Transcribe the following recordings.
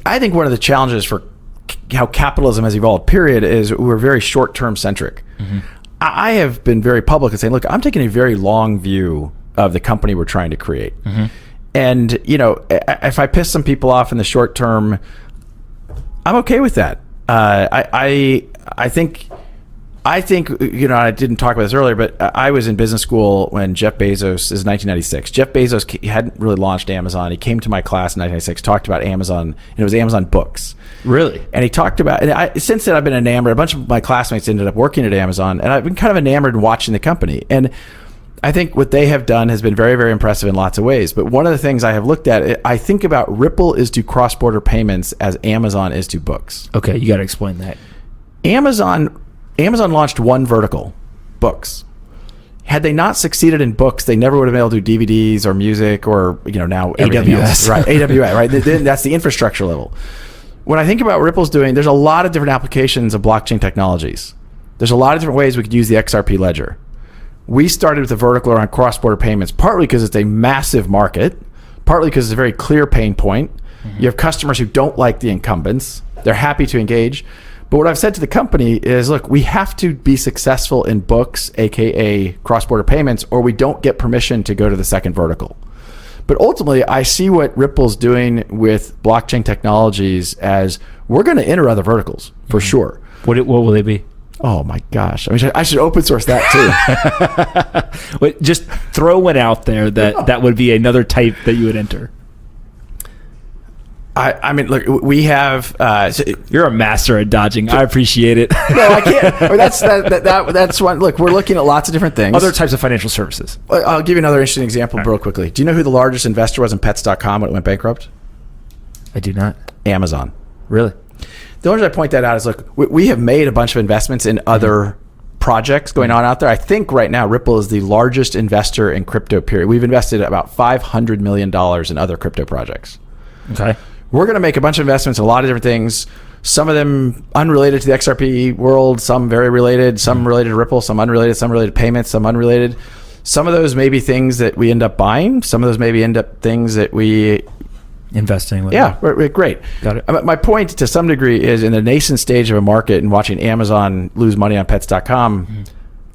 I think one of the challenges for how capitalism has evolved, period, is we're very short-term centric. Mm-hmm. I have been very public in saying, look, I'm taking a very long view of the company we're trying to create. Mm-hmm. And, if I piss some people off in the short term, I'm okay with that. I think, I didn't talk about this earlier, but I was in business school when Jeff Bezos, is 1996. Jeff Bezos hadn't really launched Amazon. He came to my class in 1996, talked about Amazon, and it was Amazon Books. Really? And he talked about, and since then I've been enamored. A bunch of my classmates ended up working at Amazon, and I've been kind of enamored in watching the company. And I think what they have done has been very, very impressive in lots of ways. But one of the things I have looked at, I think about Ripple is to cross-border payments as Amazon is to books. Okay, you got to explain that. Amazon launched one vertical, books. Had they not succeeded in books, they never would have been able to do DVDs or music or now everything else. Right, AWS, right? That's the infrastructure level. When I think about what Ripple's doing, there's a lot of different applications of blockchain technologies. There's a lot of different ways we could use the XRP ledger. We started with a vertical around cross-border payments, partly because it's a massive market, partly because it's a very clear pain point. Mm-hmm. You have customers who don't like the incumbents. They're happy to engage. But what I've said to the company is, look, we have to be successful in books, aka cross-border payments, or we don't get permission to go to the second vertical. But ultimately, I see what Ripple's doing with blockchain technologies as we're going to enter other verticals for sure. What will they be? Oh my gosh! I mean, I should open source that too. But just throw one out there that would be another type that you would enter. I mean, look, we have. You're a master at dodging. I appreciate it. No, I can't. I mean, that's one. Look, we're looking at lots of different things. Other types of financial services. I'll give you another interesting example real quickly. Do you know who the largest investor was in Pets.com when it went bankrupt? I do not. Amazon. Really? The only reason I point that out is, look, we have made a bunch of investments in other projects going on out there. I think right now Ripple is the largest investor in crypto, period. We've invested about $500 million in other crypto projects. Okay. We're going to make a bunch of investments in a lot of different things. Some of them unrelated to the XRP world, some very related, some related to Ripple, some unrelated, some related to payments, some unrelated. Some of those may be things that we end up buying. Some of those maybe end up things that we... Investing with. Yeah, great. Got it. My point to some degree is in the nascent stage of a market and watching Amazon lose money on Pets.com,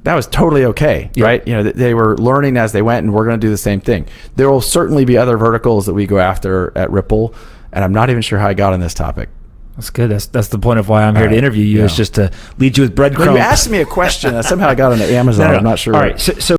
that was totally okay, right? They were learning as they went, and we're going to do the same thing. There will certainly be other verticals that we go after at Ripple, and I'm not even sure how I got on this topic. That's good. That's the point of why I'm here to interview you, is just to lead you with breadcrumbs. When you asked me a question, somehow I got onto Amazon. No. I'm not sure. All right, so